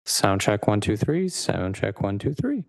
Sound check 1 2 3. Sound check 1 2 3.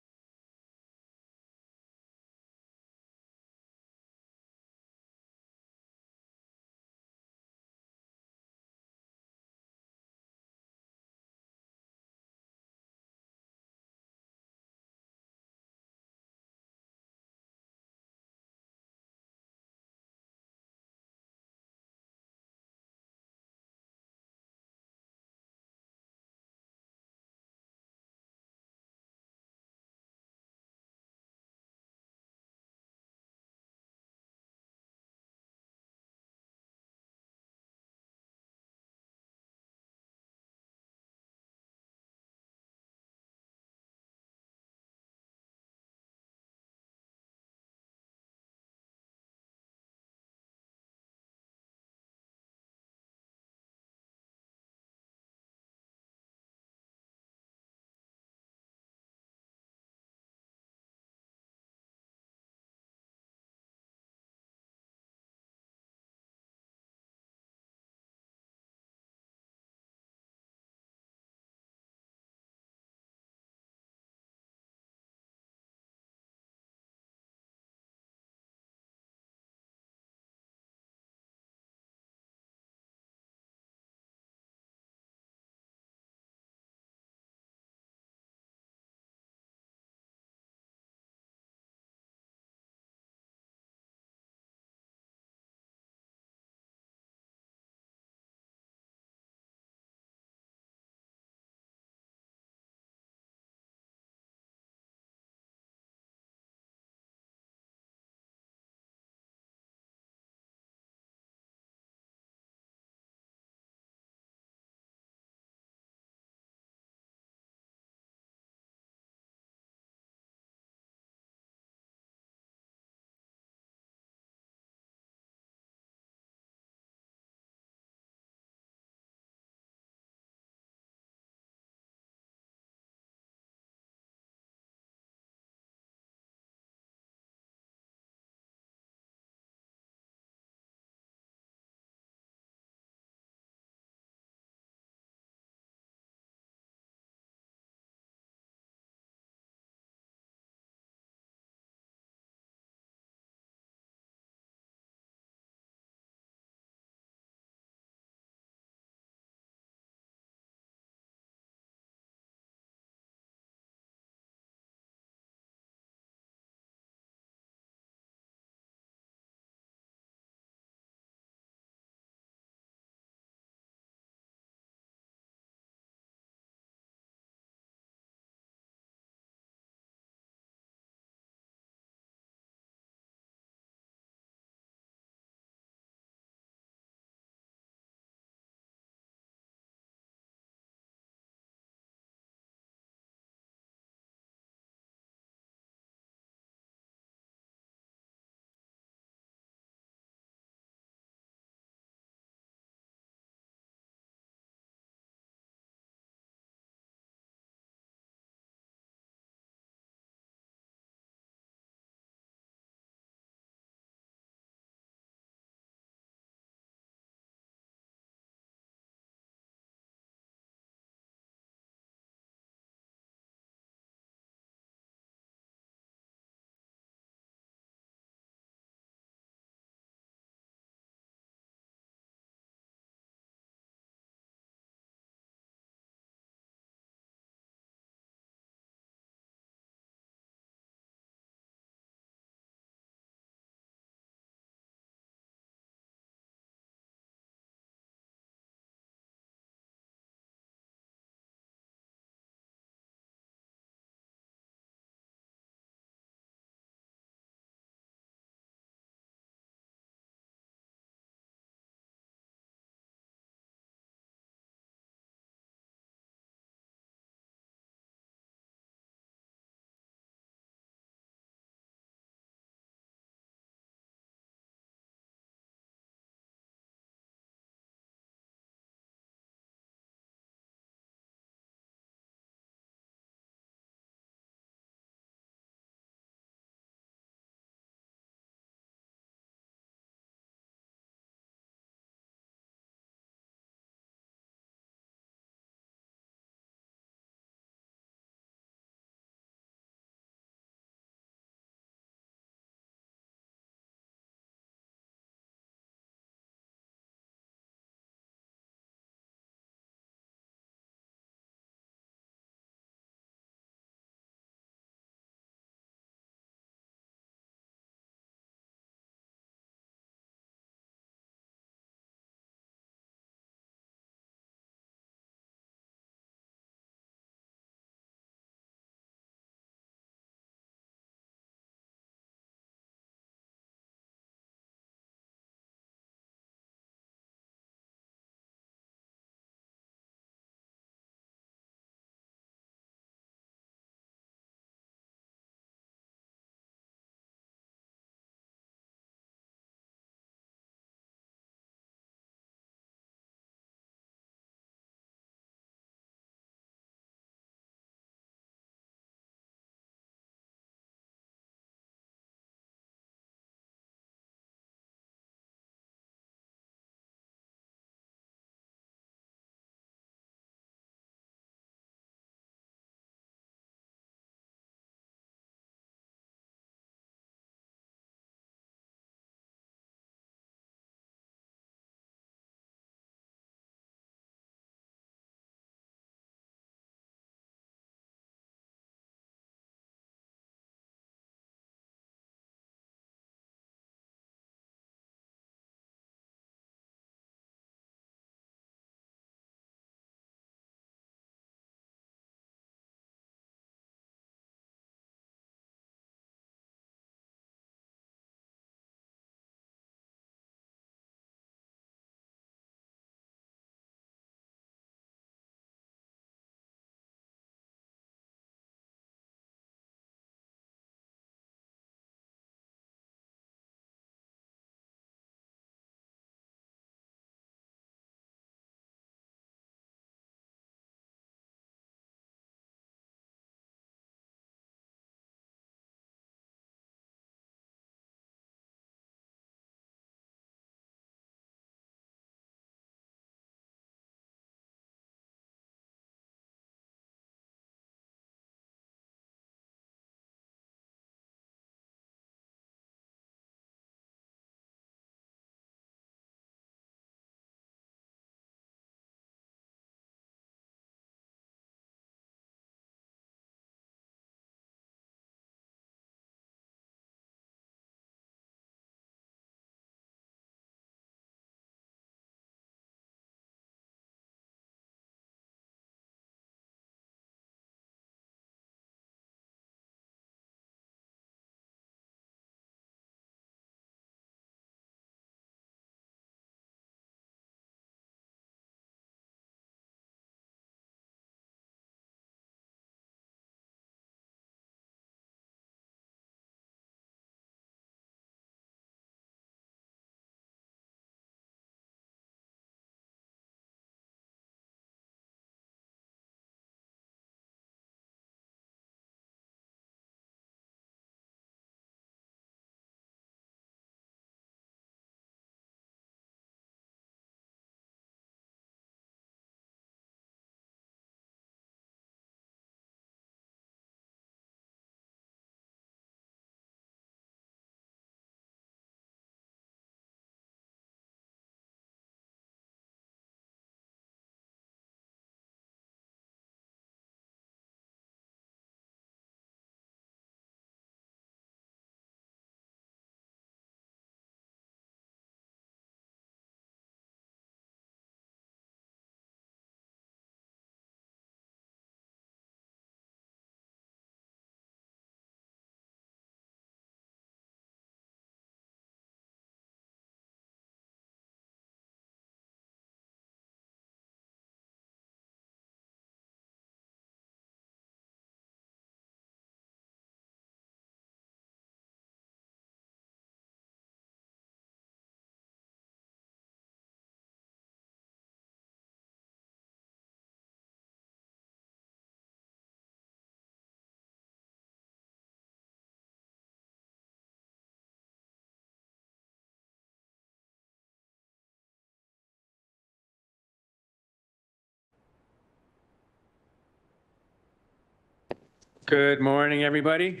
Good morning, everybody.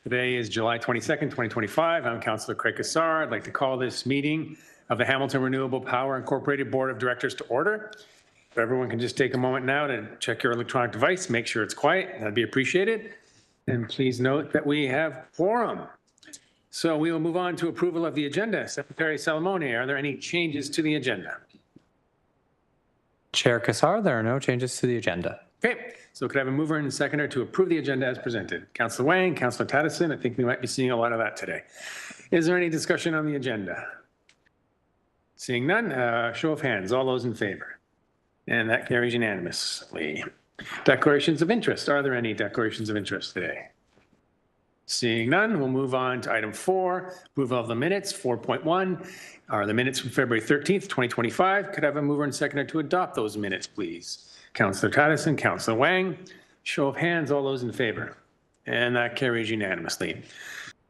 Today is July 22nd, 2025. I'm Councillor Craig Kassar. I'd like to call this meeting of the Hamilton Renewable Power Incorporated Board of Directors to order. If everyone can just take a moment now to check your electronic device, make sure it's quiet, that'd be appreciated. And please note that we have quorum. So we will move on to approval of the agenda. Secretary Salamone, are there any changes to the agenda? Chair Kassar, there are no changes to the agenda. Okay, so could I have a mover and a seconder to approve the agenda as presented? Councillor Wang, Councillor Tattison, I think we might be seeing a lot of that today. Is there any discussion on the agenda? Seeing none, show of hands, all those in favor. And that carries unanimously. Declarations of interest, are there any declarations of interest today? Seeing none, we'll move on to item 4, approval of the minutes. 4.1 are the minutes from February 13th, 2025. Could I have a mover and seconder to adopt those minutes, please? Councillor Tattison, Councillor Wang, show of hands, all those in favor. And that carries unanimously.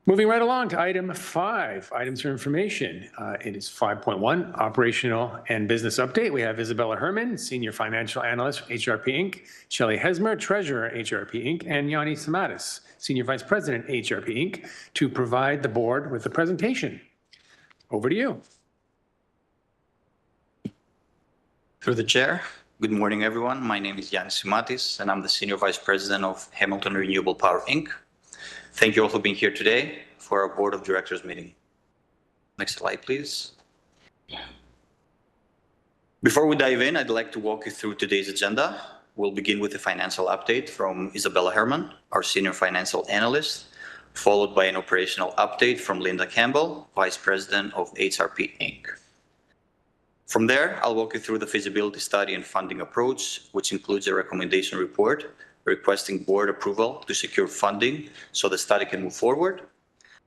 Moving right along to item 5, items for information. It is 5.1, operational and business update. We have Isabella Herman, Senior Financial Analyst, HRP Inc., Shelley Hesmer, Treasurer, HRP Inc., and Yanni Samatis, Senior Vice President, HRP Inc., to provide the board with a presentation. Over to you. Through the chair, good morning, everyone. My name is Yanni Samatis, and I'm the Senior Vice President of Hamilton Renewable Power Inc. Thank you all for being here today for our Board of Directors meeting. Next slide, please. Before we dive in, I'd like to walk you through today's agenda. We'll begin with a financial update from Isabella Herman, our Senior Financial Analyst, followed by an operational update from Linda Campbell, Vice President of HRP Inc. From there, I'll walk you through the feasibility study and funding approach, which includes a recommendation report requesting board approval to secure funding so the study can move forward.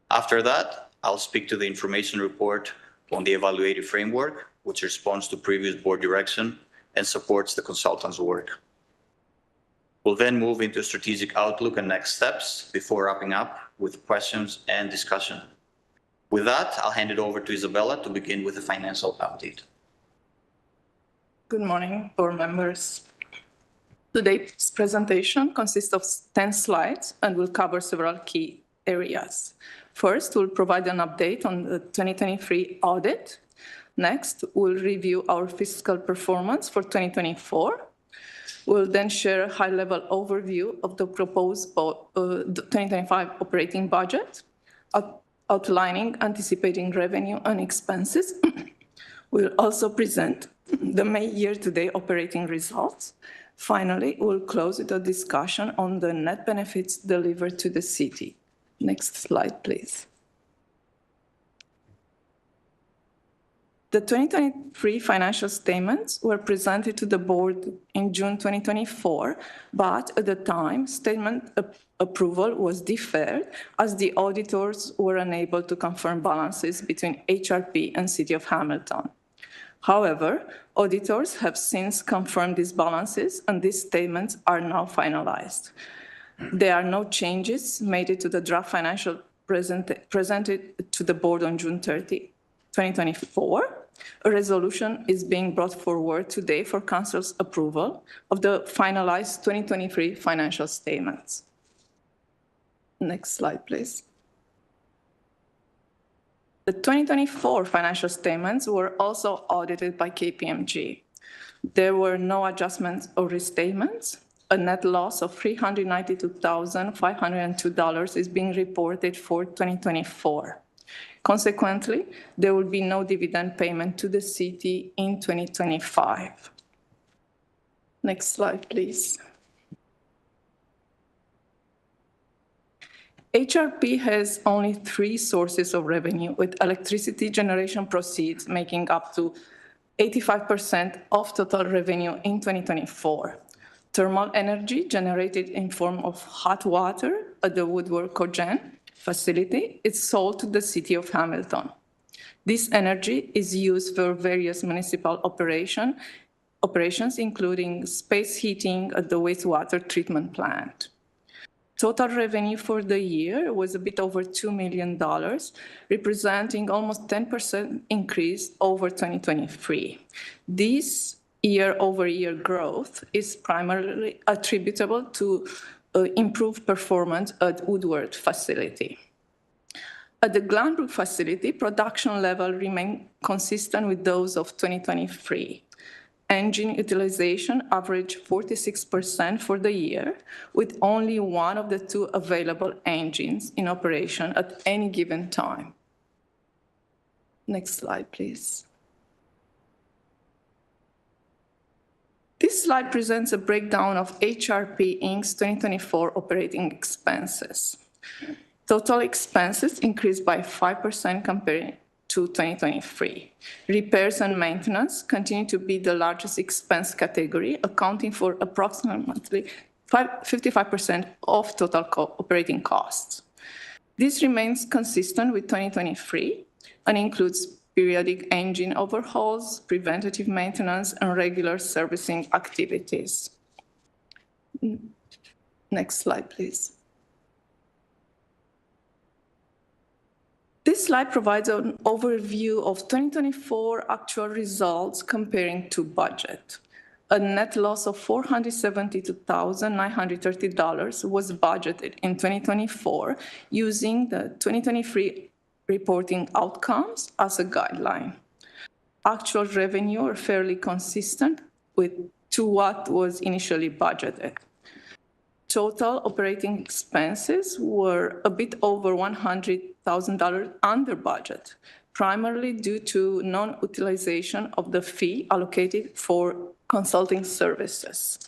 After that, I'll speak to the information report on the evaluative framework, which responds to previous board direction and supports the consultant's work. We'll then move into strategic outlook and next steps before wrapping up with questions and discussion. With that, I'll hand it over to Isabella to begin with the financial update. Good morning, board members. Today's presentation consists of 10 slides and will cover several key areas. First, we'll provide an update on the 2023 audit. Next, we'll review our fiscal performance for 2024. We'll then share a high-level overview of the proposed 2025 operating budget, outlining anticipating revenue and expenses. We'll also present the May year-to-date operating results. Finally, we'll close with a discussion on the net benefits delivered to the city. Next slide, please. The 2023 financial statements were presented to the board in June 2024, but at the time, statement approval was deferred as the auditors were unable to confirm balances between HRP and City of Hamilton. However, auditors have since confirmed these balances and these statements are now finalized. There are no changes made to the draft financial presented to the board on June 30, 2024. A resolution is being brought forward today for Council's approval of the finalized 2023 financial statements. Next slide, please. The 2024 financial statements were also audited by KPMG. There were no adjustments or restatements. A net loss of $392,502 is being reported for 2024. Consequently, there will be no dividend payment to the city in 2025. Next slide, please. HRP has only 3 sources of revenue, with electricity generation proceeds making up to 85% of total revenue in 2024. Thermal energy generated in form of hot water at the Woodward Cogen facility is sold to the City of Hamilton. This energy is used for various municipal operations, including space heating at the wastewater treatment plant. Total revenue for the year was a bit over $2 million, representing almost 10% increase over 2023. This year-over-year growth is primarily attributable to improved performance at Woodward facility. At the Glenbrook facility, production level remained consistent with those of 2023. Engine utilization averaged 46% for the year, with only one of the two available engines in operation at any given time. Next slide, please. This slide presents a breakdown of HRP Inc.'s 2024 operating expenses. Total expenses increased by 5% compared to 2023. Repairs and maintenance continue to be the largest expense category, accounting for approximately 55% of total operating costs. This remains consistent with 2023 and includes periodic engine overhauls, preventative maintenance, and regular servicing activities. Next slide, please. This slide provides an overview of 2024 actual results comparing to budget. A net loss of $472,930 was budgeted in 2024 using the 2023 reporting outcomes as a guideline. Actual revenue are fairly consistent to what was initially budgeted. Total operating expenses were a bit over $100,000 under budget, primarily due to non-utilization of the fee allocated for consulting services.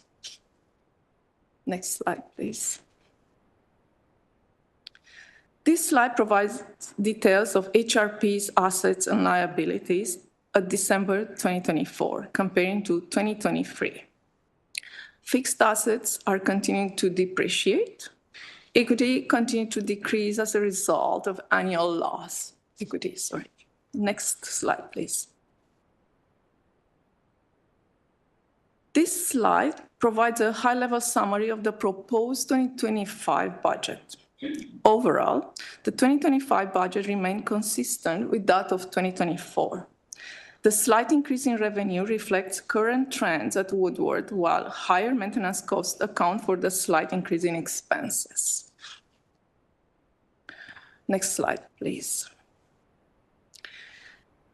Next slide, please. This slide provides details of HRP's assets and liabilities at December 2024, comparing to 2023. Fixed assets are continuing to depreciate. Equity continued to decrease as a result of annual loss. Equity, sorry. Next slide, please. This slide provides a high-level summary of the proposed 2025 budget. Overall, the 2025 budget remained consistent with that of 2024. The slight increase in revenue reflects current trends at Woodward, while higher maintenance costs account for the slight increase in expenses. Next slide, please.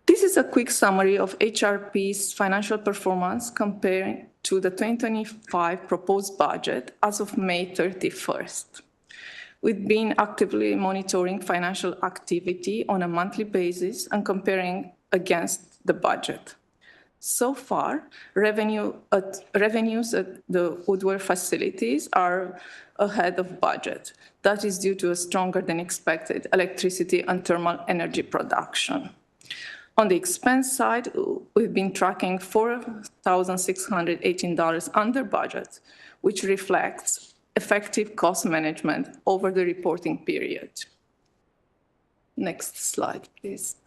This is a quick summary of HRP's financial performance compared to the 2025 proposed budget as of May 31st. We've been actively monitoring financial activity on a monthly basis and comparing against the budget. So far, revenues at the Woodward facilities are ahead of budget. That is due to a stronger than expected electricity and thermal energy production. On the expense side, we've been tracking $4,618 under budget, which reflects effective cost management over the reporting period. Next slide, please.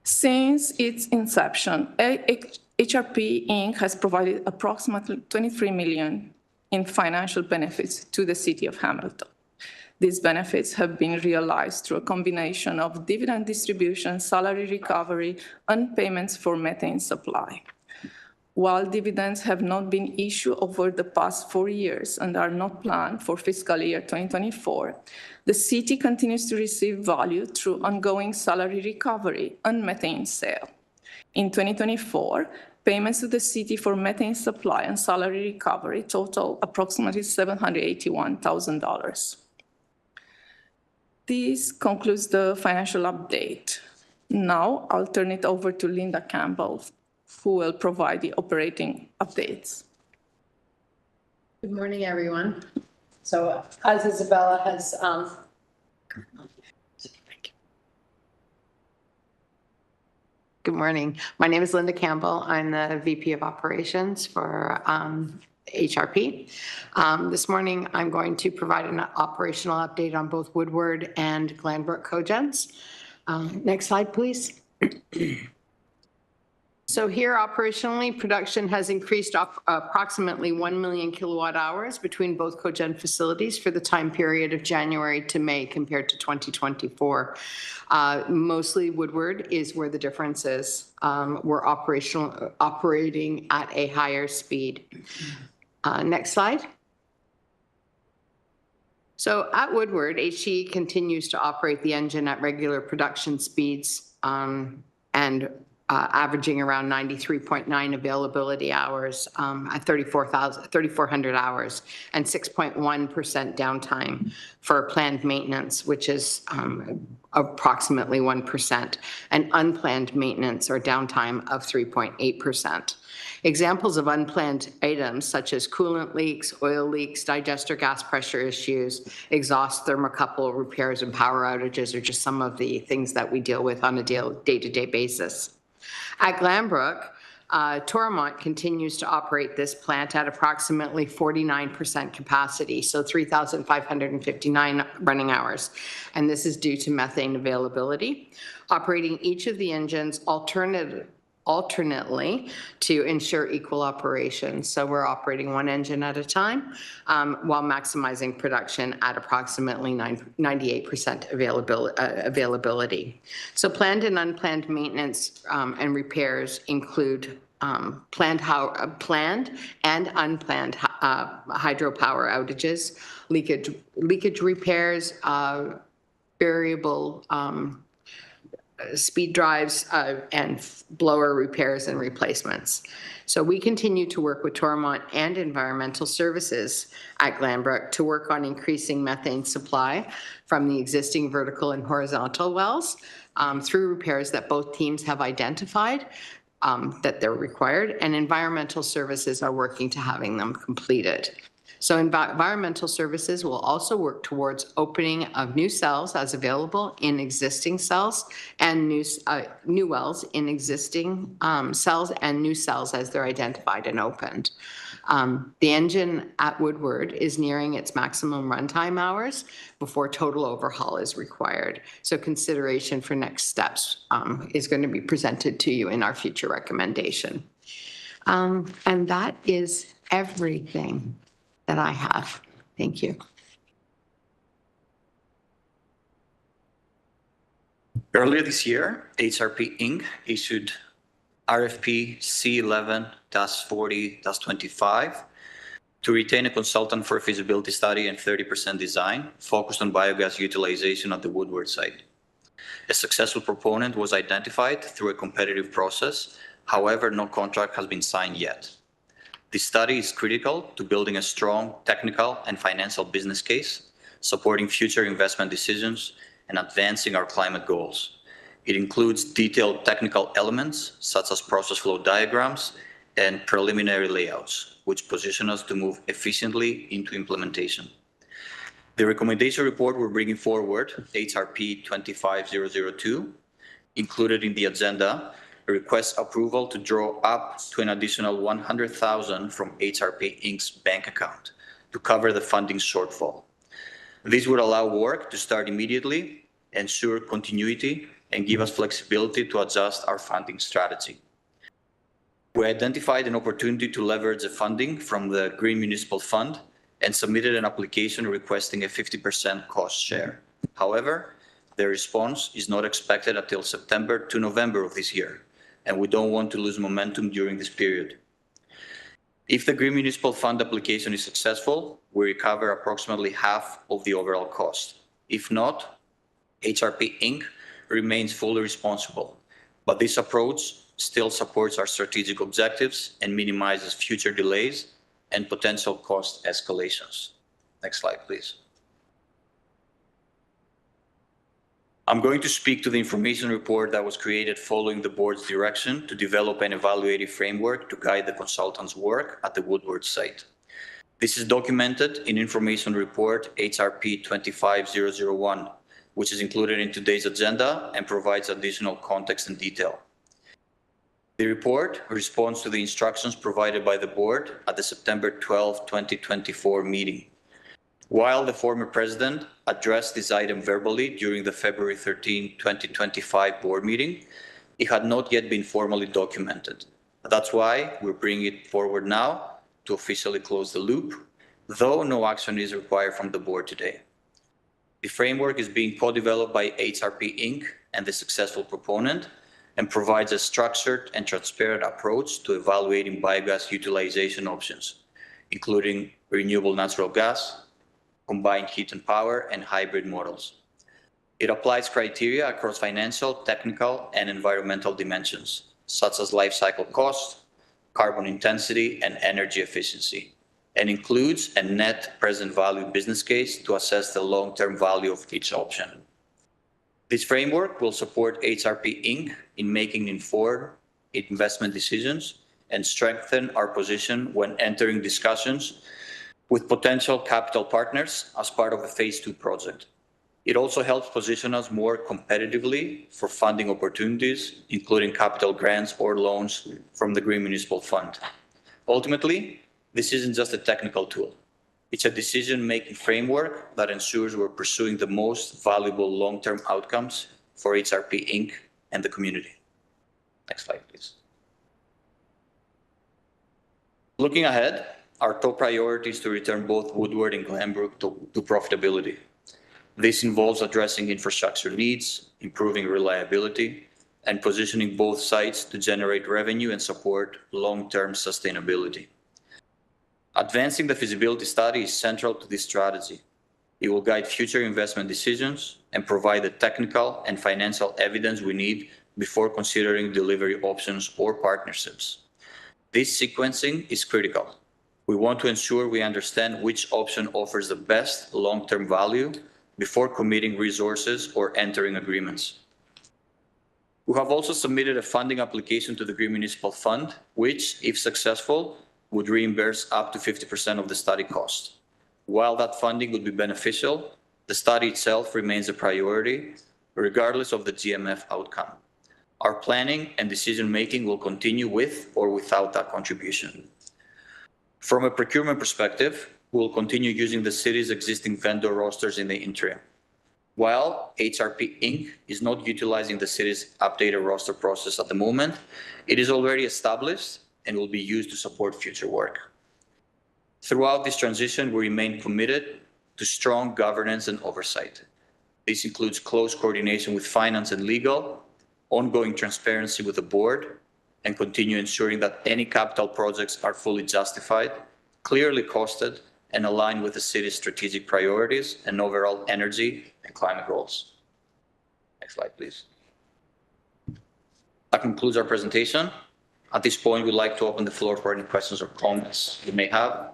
Since its inception, HRP Inc. has provided approximately $23 million in financial benefits to the city of Hamilton. These benefits have been realized through a combination of dividend distribution, salary recovery, and payments for methane supply. While dividends have not been issued over the past 4 years and are not planned for fiscal year 2024, the city continues to receive value through ongoing salary recovery and methane sale. In 2024, payments to the city for methane supply and salary recovery total approximately $781,000. This concludes the financial update. Now I'll turn it over to Linda Campbell, who will provide the operating updates. Good morning, everyone. So as Isabella has, good morning. My name is Linda Campbell. I'm the VP of Operations for HRP. This morning, I'm going to provide an operational update on both Woodward and Glenbrook cogens. Next slide, please. So here, operationally, production has increased approximately 1 million kilowatt hours between both cogen facilities for the time period of January to May compared to 2024. Mostly Woodward is where the difference is. We're operating at a higher speed. Next slide. So at Woodward, HE continues to operate the engine at regular production speeds and averaging around 93.9 availability hours at 3,400 hours and 6.1% downtime for planned maintenance, which is approximately 1%, and unplanned maintenance or downtime of 3.8%. Examples of unplanned items such as coolant leaks, oil leaks, digester gas pressure issues, exhaust thermocouple repairs, and power outages are just some of the things that we deal with on a day-to-day basis. At Glanbrook, Toromont continues to operate this plant at approximately 49% capacity, so 3,559 running hours, and this is due to methane availability. Operating each of the engines alternately to ensure equal operation. So we're operating one engine at a time while maximizing production at approximately 98% availability. So planned and unplanned maintenance and repairs include planned and unplanned hydropower outages, leakage repairs, variable speed drives, and blower repairs and replacements. So we continue to work with Toromont and Environmental Services at Glanbrook to work on increasing methane supply from the existing vertical and horizontal wells through repairs that both teams have identified that they're required, and Environmental Services are working to having them completed. So Environmental Services will also work towards opening of new cells as available in existing cells and new wells in existing cells and new cells as they're identified and opened. The engine at Woodward is nearing its maximum runtime hours before total overhaul is required. So consideration for next steps is going to be presented to you in our future recommendation. And that is everything that I have. Thank you. Earlier this year, HRP Inc. issued RFP C11-40-25 to retain a consultant for a feasibility study and 30% design focused on biogas utilization at the Woodward site. A successful proponent was identified through a competitive process. However, no contract has been signed yet. This study is critical to building a strong technical and financial business case, supporting future investment decisions, and advancing our climate goals. It includes detailed technical elements, such as process flow diagrams and preliminary layouts, which position us to move efficiently into implementation. The recommendation report we're bringing forward, HRP 25002, included in the agenda, requests approval to draw up to an additional $100,000 from HRP Inc.'s bank account to cover the funding shortfall. This would allow work to start immediately, ensure continuity, and give us flexibility to adjust our funding strategy. We identified an opportunity to leverage the funding from the Green Municipal Fund and submitted an application requesting a 50% cost share. However, the response is not expected until September to November of this year, and we don't want to lose momentum during this period. If the Green Municipal Fund application is successful, we recover approximately half of the overall cost. If not, HRP Inc. remains fully responsible, but this approach still supports our strategic objectives and minimizes future delays and potential cost escalations. Next slide, please. I'm going to speak to the information report that was created following the board's direction to develop an evaluative framework to guide the consultant's work at the Woodward site. This is documented in information report HRP 25001, which is included in today's agenda and provides additional context and detail. The report responds to the instructions provided by the board at the September 12, 2024 meeting. While the former president addressed this item verbally during the February 13, 2025 board meeting, it had not yet been formally documented. That's why we're bringing it forward now to officially close the loop, though no action is required from the board today. The framework is being co-developed by HRP Inc. and the successful proponent and provides a structured and transparent approach to evaluating biogas utilization options, including renewable natural gas, combined heat and power, and hybrid models. It applies criteria across financial, technical, and environmental dimensions, such as life cycle cost, carbon intensity, and energy efficiency, and includes a net present value business case to assess the long-term value of each option. This framework will support HRP Inc. in making informed investment decisions and strengthen our position when entering discussions with potential capital partners as part of a phase 2 project. It also helps position us more competitively for funding opportunities, including capital grants or loans from the Green Municipal Fund. Ultimately, this isn't just a technical tool. It's a decision-making framework that ensures we're pursuing the most valuable long-term outcomes for HRP Inc. and the community. Next slide, please. Looking ahead, our top priority is to return both Woodward and Glenbrook to profitability. This involves addressing infrastructure needs, improving reliability, and positioning both sites to generate revenue and support long-term sustainability. Advancing the feasibility study is central to this strategy. It will guide future investment decisions and provide the technical and financial evidence we need before considering delivery options or partnerships. This sequencing is critical. We want to ensure we understand which option offers the best long-term value before committing resources or entering agreements. We have also submitted a funding application to the Green Municipal Fund, which, if successful, would reimburse up to 50% of the study cost. While that funding would be beneficial, the study itself remains a priority, regardless of the GMF outcome. Our planning and decision-making will continue with or without that contribution. From a procurement perspective, we'll continue using the city's existing vendor rosters in the interim. While HRP Inc. is not utilizing the city's updated roster process at the moment, it is already established and will be used to support future work. Throughout this transition, we remain committed to strong governance and oversight. This includes close coordination with finance and legal, ongoing transparency with the board, and continue ensuring that any capital projects are fully justified, clearly costed, and aligned with the city's strategic priorities and overall energy and climate goals. Next slide, please. That concludes our presentation. At this point, we'd like to open the floor for any questions or comments you may have.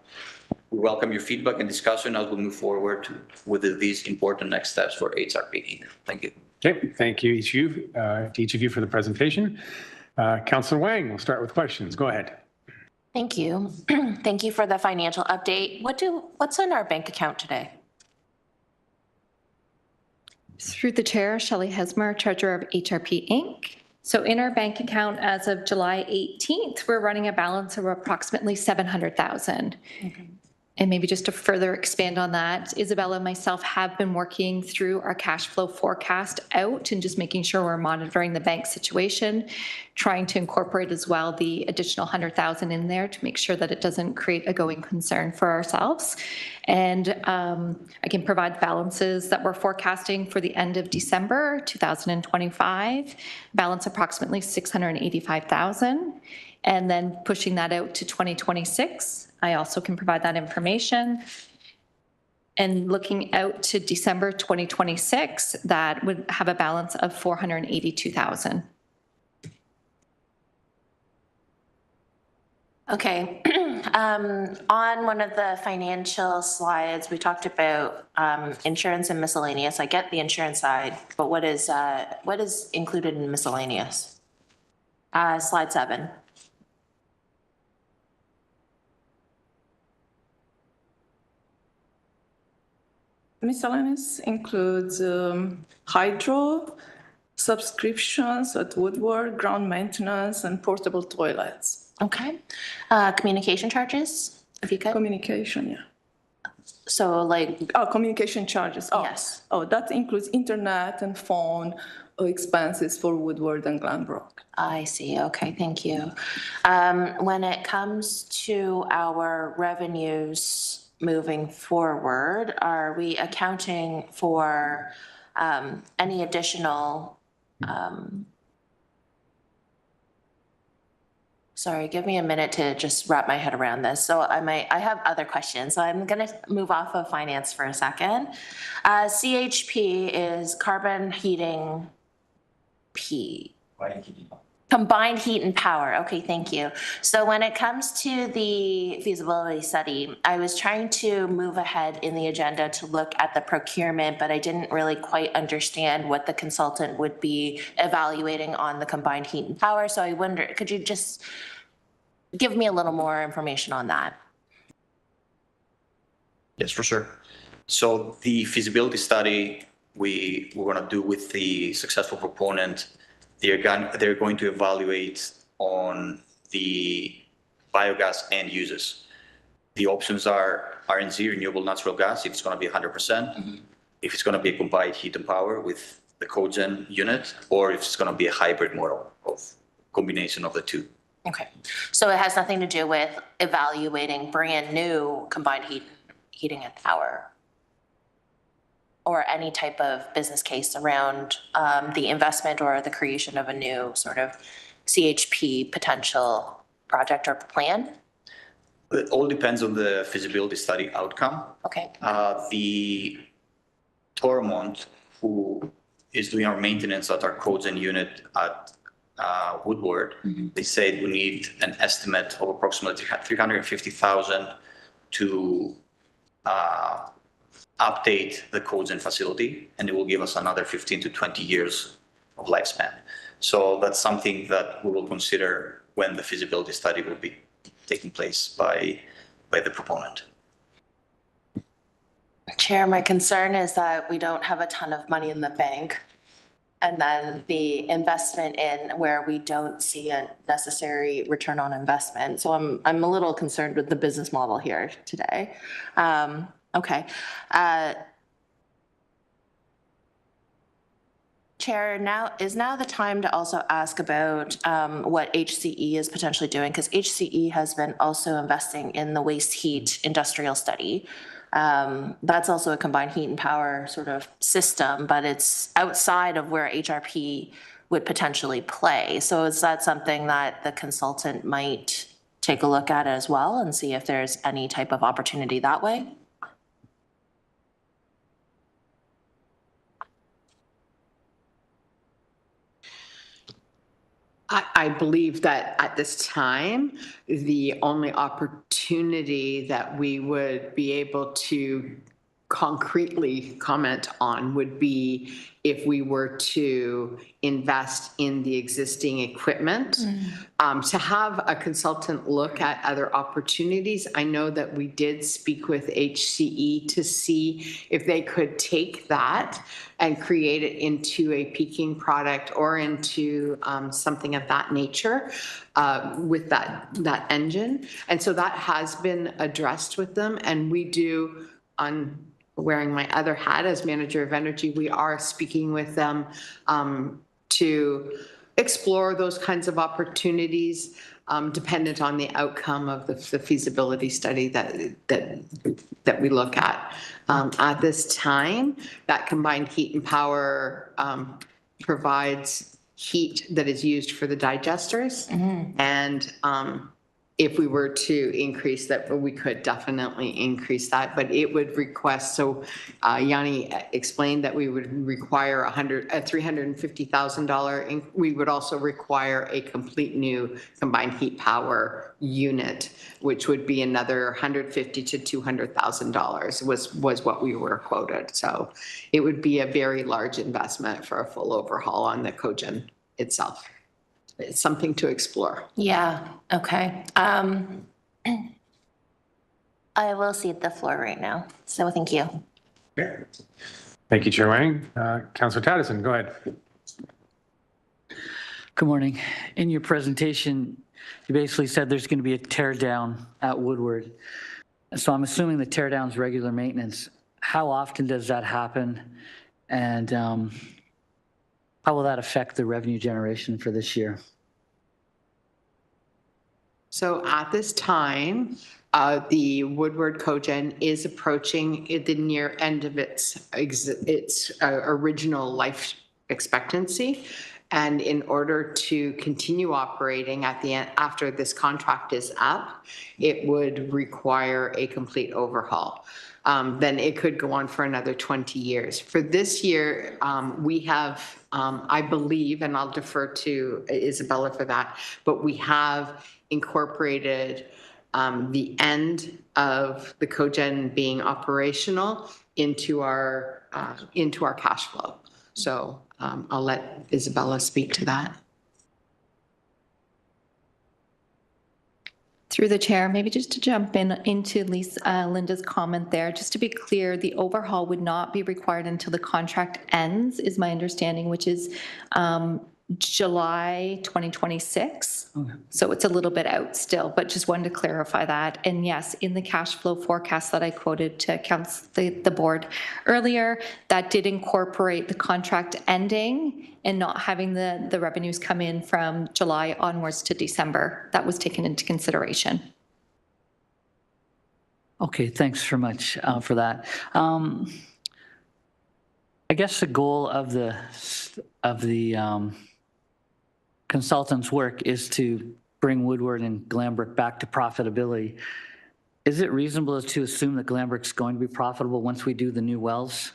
We welcome your feedback and discussion as we move forward with these important next steps for HRP. Thank you. Okay, thank you to each of you for the presentation. Councillor Wang, we'll start with questions. Go ahead. Thank you. Thank you for the financial update. What's in our bank account today? Through the chair, Shelley Hesmer, Treasurer of HRP Inc. So in our bank account as of July 18th, we're running a balance of approximately 700,000. Okay. And maybe just to further expand on that, Isabella and myself have been working through our cash flow forecast out and just making sure we're monitoring the bank situation, trying to incorporate as well the additional 100,000 in there to make sure that it doesn't create a going concern for ourselves. And I can provide balances that we're forecasting for the end of December 2025, balance approximately 685,000, and then pushing that out to 2026. I also can provide that information. And looking out to December 2026, that would have a balance of 482,000. Okay. On one of the financial slides, we talked about insurance and miscellaneous. I get the insurance side, but what is included in miscellaneous? Slide 7. Miscellaneous includes hydro, subscriptions at Woodward, ground maintenance, and portable toilets. Okay. Communication charges, if you could. Communication, yeah. So like. Oh, communication charges. Oh. Yes. Oh, that includes internet and phone expenses for Woodward and Glenbrook. I see. Okay, thank you. When it comes to our revenues moving forward, are we accounting for any additional Sorry, give me a minute to just wrap my head around this. So I have other questions. So I'm gonna move off of finance for a second. CHP is carbon heating P. Combined heat and power. Okay, thank you. So when it comes to the feasibility study, I was trying to move ahead in the agenda to look at the procurement, but I didn't really quite understand what the consultant would be evaluating on the combined heat and power. So I wonder, could you just give me a little more information on that? Yes, for sure. So the feasibility study we're going to do with the successful proponent, they're going to evaluate on the biogas end uses. The options are RNG, renewable natural gas, if it's going to be 100%, if it's going to be a combined heat and power with the cogen unit, or if it's going to be a hybrid model of combination of the two. Okay, so it has nothing to do with evaluating brand new combined heating and power, or any type of business case around the investment or the creation of a new sort of CHP potential project or plan? It all depends on the feasibility study outcome. Okay. The Tormont, who is doing our maintenance at our cogen unit at Woodward, they said we need an estimate of approximately 350,000 to update the cogen facility, and it will give us another 15 to 20 years of lifespan. So that's something that we will consider when the feasibility study will be taking place by the proponent. Chair, my concern is that we don't have a ton of money in the bank, and then the investment in where we don't see a necessary return on investment. So I'm a little concerned with the business model here today. Okay. Chair, now is the time to also ask about what HCE is potentially doing, because HCE has been also investing in the waste heat industrial study. That's also a combined heat and power sort of system, but it's outside of where HRP would potentially play. So is that something that the consultant might take a look at as well and see if there's any type of opportunity that way? I believe that at this time, the only opportunity that we would be able to concretely comment on would be if we were to invest in the existing equipment. To have a consultant look at other opportunities, I know that we did speak with HCE to see if they could take that and create it into a peaking product or into something of that nature with that engine. And so that has been addressed with them, and we do, on wearing my other hat as manager of energy, we are speaking with them to explore those kinds of opportunities dependent on the outcome of the feasibility study that we look at. At this time, that combined heat and power provides heat that is used for the digesters. And if we were to increase that, we could definitely increase that, but it would request, so Yanni explained that we would require a $350,000. We would also require a complete new combined heat power unit, which would be another $150,000 to $200,000 was what we were quoted. So it would be a very large investment for a full overhaul on the cogen itself. It's something to explore. Yeah, okay. I will cede the floor right now, so thank you. Okay. Thank you, Chair Wang. Councillor Tattison, go ahead. Good morning. In your presentation, you basically said there's going to be a tear down at Woodward. So I'm assuming the tear down is regular maintenance. How often does that happen? And how will that affect the revenue generation for this year? So at this time, the Woodward cogen is approaching the near end of its original life expectancy. And in order to continue operating at the end, after this contract is up, it would require a complete overhaul. Then it could go on for another 20 years. For this year, we have, I believe, and I'll defer to Isabella for that, but we have incorporated the end of the cogen being operational into our cash flow. So I'll let Isabella speak to that. Through the chair, maybe just to jump into Linda's comment there, just to be clear, the overhaul would not be required until the contract ends, is my understanding, which is July 2026. Okay. So it's a little bit out still, but just wanted to clarify that. And yes, in the cash flow forecast that I quoted to council, the board earlier, that did incorporate the contract ending and not having the revenues come in from July onwards to December. That was taken into consideration. Okay, thanks very much for that. I guess the goal of the consultant's work is to bring Woodward and Glanbrook back to profitability. Is it reasonable to assume that Glanbrook's going to be profitable once we do the new wells?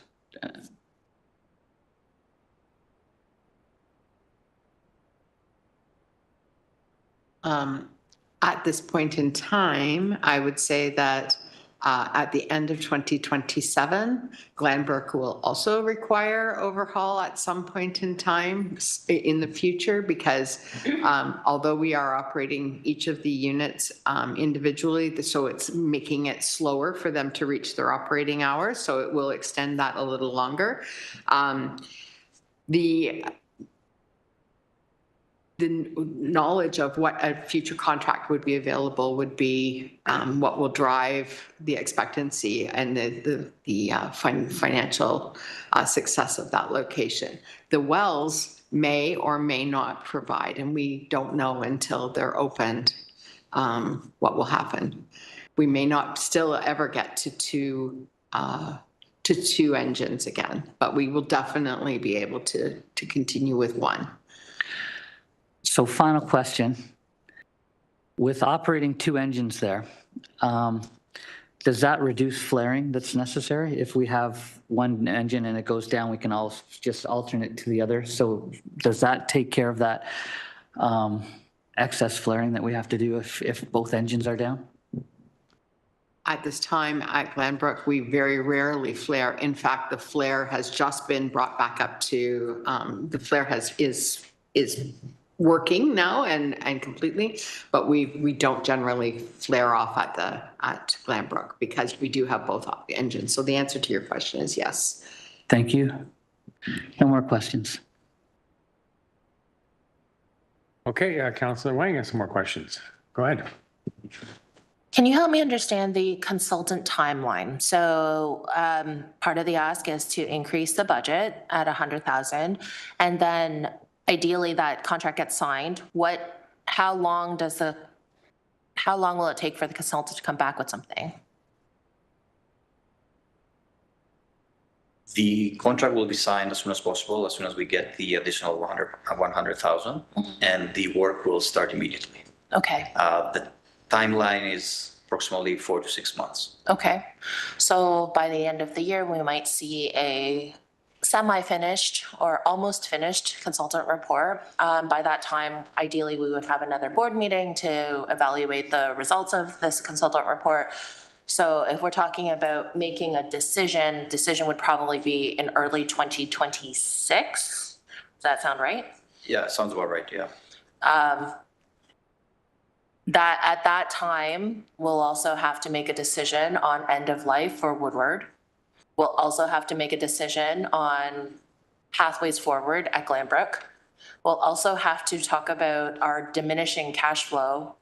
At this point in time, I would say that at the end of 2027, Glanbrook will also require overhaul at some point in time in the future, because although we are operating each of the units individually, so it's making it slower for them to reach their operating hours, so it will extend that a little longer. The knowledge of what a future contract would be available would be what will drive the expectancy and the financial success of that location. The wells may or may not provide, and we don't know until they're opened what will happen. We may not still ever get to two engines again, but we will definitely be able to continue with one. So final question. With operating two engines there, does that reduce flaring that's necessary? If we have one engine and it goes down, we can all just alternate to the other. So does that take care of that excess flaring that we have to do if both engines are down? At this time at Glanbrook, we very rarely flare. In fact, the flare has just been brought back up to, the flare is working now and completely, but we don't generally flare off at Glanbrook because we do have both engines. So the answer to your question is yes. Thank you. No more questions. Okay, Councillor Wang has some more questions. Go ahead. Can you help me understand the consultant timeline? So part of the ask is to increase the budget at 100,000, and then ideally that contract gets signed. How long will it take for the consultant to come back with something? The contract will be signed as soon as possible, as soon as we get the additional 100,000, and the work will start immediately. Okay. The timeline is approximately 4 to 6 months. Okay. So by the end of the year, we might see a semi-finished or almost finished consultant report. By that time, ideally, we would have another board meeting to evaluate the results of this consultant report. So if we're talking about making a decision would probably be in early 2026. Does that sound right? Yeah, it sounds about right, yeah. That at that time, we'll also have to make a decision on end of life for Woodward. We'll also have to make a decision on pathways forward at Glanbrook. We'll also have to talk about our diminishing cash flow.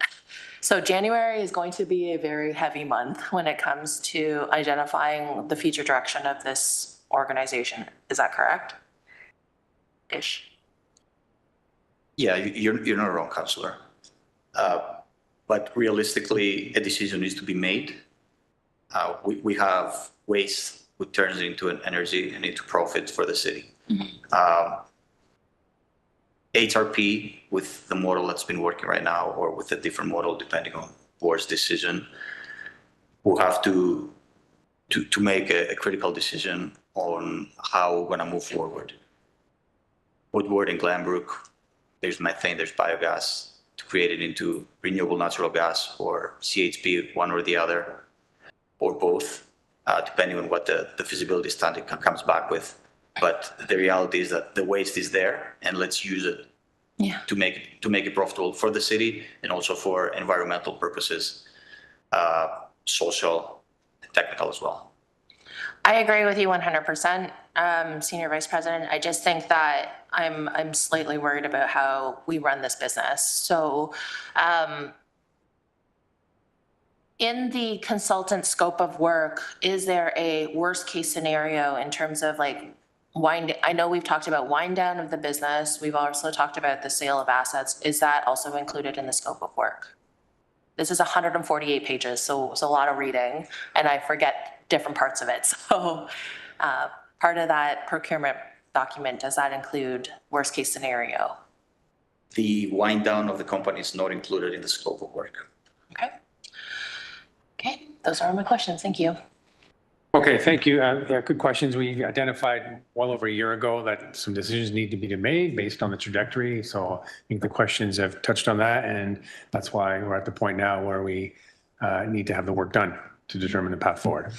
So January is going to be a very heavy month when it comes to identifying the future direction of this organization. Is that correct? Ish. Yeah, you're not wrong, Councillor. But realistically, a decision needs to be made. We have waste which turns into an energy and into profit for the city. HRP with the model that's been working right now or with a different model, depending on board's decision, will have to make a critical decision on how we're going to move forward. Woodward and Glenbrook, there's methane, there's biogas, to create it into renewable natural gas or CHP, one or the other, or both, depending on what the feasibility study comes back with. But the reality is that the waste is there, and let's use it to make it profitable for the city and also for environmental purposes, social and technical as well. I agree with you 100%, Senior Vice President. I just think that I'm slightly worried about how we run this business. So in the consultant scope of work, is there a worst case scenario in terms of like I know we've talked about wind down of the business. We've also talked about the sale of assets. Is that also included in the scope of work? This is 148 pages, so it's a lot of reading, and I forget different parts of it. So part of that procurement document, does that include worst case scenario? The wind down of the company is not included in the scope of work. Okay. Okay, those are all my questions. Thank you. Okay, thank you. Yeah, good questions. We identified well over a year ago that some decisions need to be made based on the trajectory. So I think the questions have touched on that, and that's why we're at the point now where we need to have the work done to determine the path forward.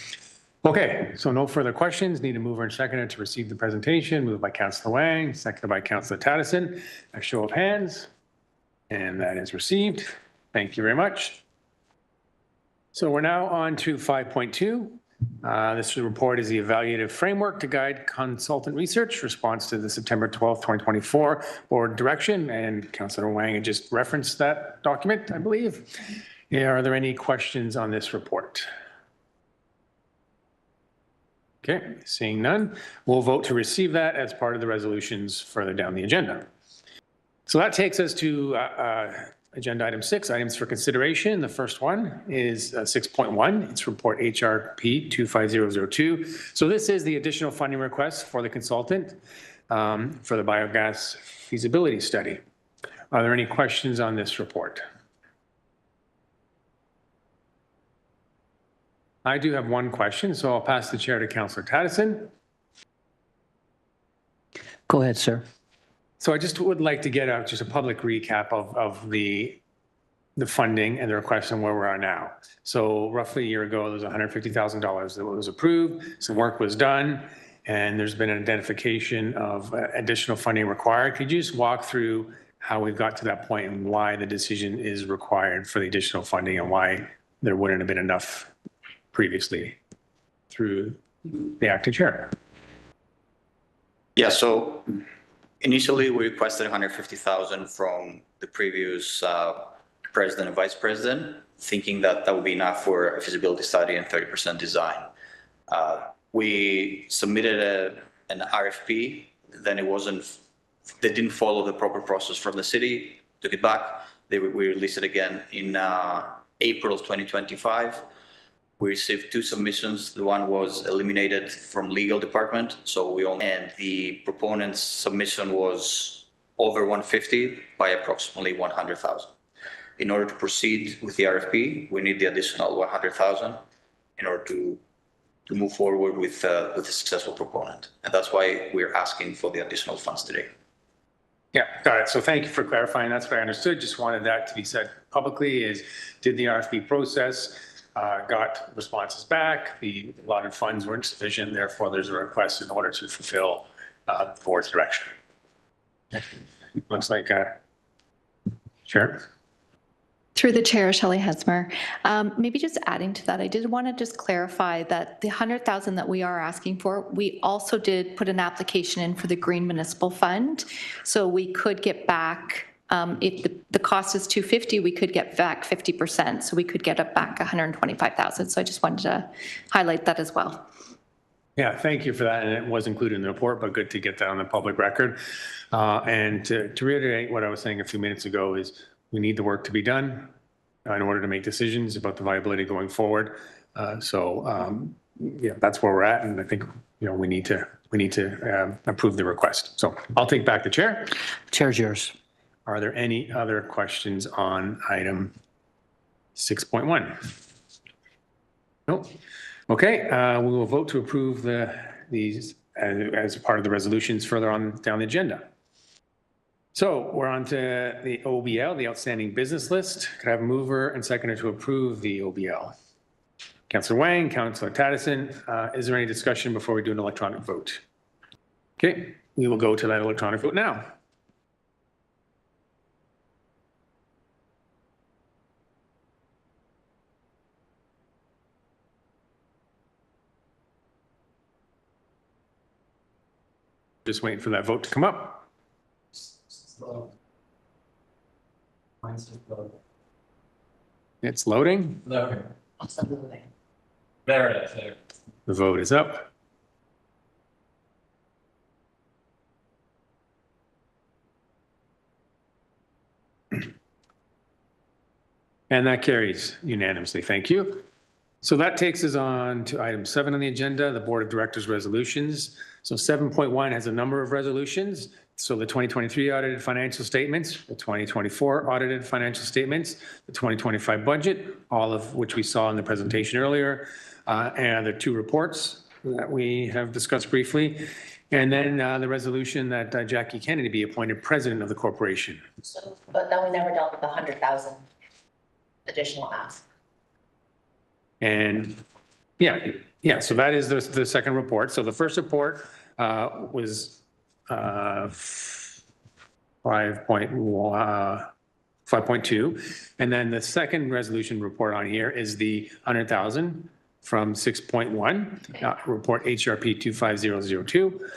Okay, so no further questions. Need a mover and seconder to receive the presentation. Moved by Councillor Wang, seconded by Councillor Tattison. A show of hands, and that is received. Thank you very much. So we're now on to 5.2. This report is the evaluative framework to guide consultant research response to the September 12th, 2024 board direction. And Councillor Wang had just referenced that document, I believe. Yeah, are there any questions on this report? Okay, seeing none, we'll vote to receive that as part of the resolutions further down the agenda. So that takes us to agenda item 6, items for consideration. The first one is 6.1. It's report HRP 25002. So this is the additional funding request for the consultant for the biogas feasibility study. Are there any questions on this report? I do have one question, so I'll pass the chair to Councillor Tattison. Go ahead, sir. So I just would like to get just a public recap of the funding and the request and where we are now. So roughly a year ago, there was $150,000 that was approved. Some work was done, and there's been an identification of additional funding required. Could you just walk through how we've got to that point and why the decision is required for the additional funding and why there wouldn't have been enough previously through the acting chair? Yeah, so initially we requested 150,000 from the previous president and vice president, thinking that that would be enough for a feasibility study and 30% design. We submitted an RFP, then they didn't follow the proper process from the city, took it back. We released it again in April of 2025. We received 2 submissions. The one was eliminated from legal department, and the proponent's submission was over 150 by approximately 100,000. In order to proceed with the RFP, we need the additional 100,000 in order to move forward with a successful proponent. And that's why we're asking for the additional funds today. Yeah, got it. So thank you for clarifying. That's what I understood. Just wanted that to be said publicly is, did the RFP process, got responses back, the allotted funds weren't sufficient, therefore there's a request in order to fulfill the board's direction. Looks like, Chair. Through the chair, Shelley Hesmer. Maybe just adding to that, I did want to just clarify that the 100,000 that we are asking for, we also did put an application in for the Green Municipal Fund. So we could get back, if the cost is 250, we could get back 50%. So we could get it back 125,000. So I just wanted to highlight that as well. Yeah, thank you for that. And it was included in the report, but good to get that on the public record. And to reiterate what I was saying a few minutes ago is, we need the work to be done in order to make decisions about the viability going forward. Yeah, that's where we're at. And I think, we need to we need to approve the request. So I'll take back the chair. Chair's yours. Are there any other questions on item 6.1? Nope. Okay, we will vote to approve these as part of the resolutions further on down the agenda. So we're on to the OBL, the outstanding business list. Could I have a mover and seconder to approve the OBL? Councillor Wang, Councillor Tattison, is there any discussion before we do an electronic vote? Okay, we will go to that electronic vote now. Just waiting for that vote to come up. It's loading. There it is. There. The vote is up. And that carries unanimously. Thank you. So that takes us on to item 7 on the agenda, the Board of Directors resolutions. So 7.1 has a number of resolutions. So the 2023 audited financial statements, the 2024 audited financial statements, the 2025 budget, all of which we saw in the presentation earlier, and the 2 reports that we have discussed briefly. And then the resolution that Jackie Kennedy be appointed president of the corporation. So, but then we never dealt with the 100,000 additional ask. And yeah, so that is the second report. So the first report was 5.2. And then the second resolution report on here is the 100,000 from 6.1, report HRP 25002.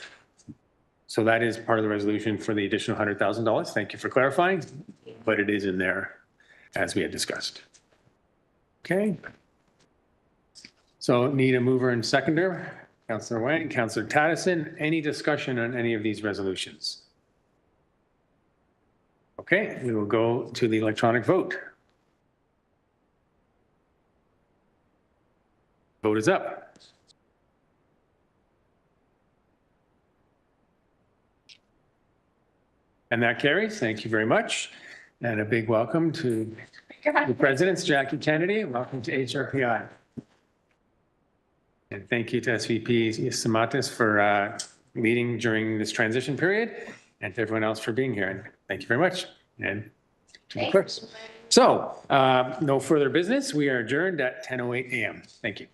So that is part of the resolution for the additional $100,000. Thank you for clarifying, but it is in there as we had discussed. Okay. So need a mover and seconder. Councillor Wang, Councillor Tattison, any discussion on any of these resolutions? Okay, we will go to the electronic vote. Vote is up. And that carries. Thank you very much. And a big welcome to the presidents, Jackie Kennedy. Welcome to HRPI. And thank you to SVP Samatas for leading during this transition period, and to everyone else for being here. And thank you very much. And to the clerks. So no further business. We are adjourned at 10:08 a.m. Thank you.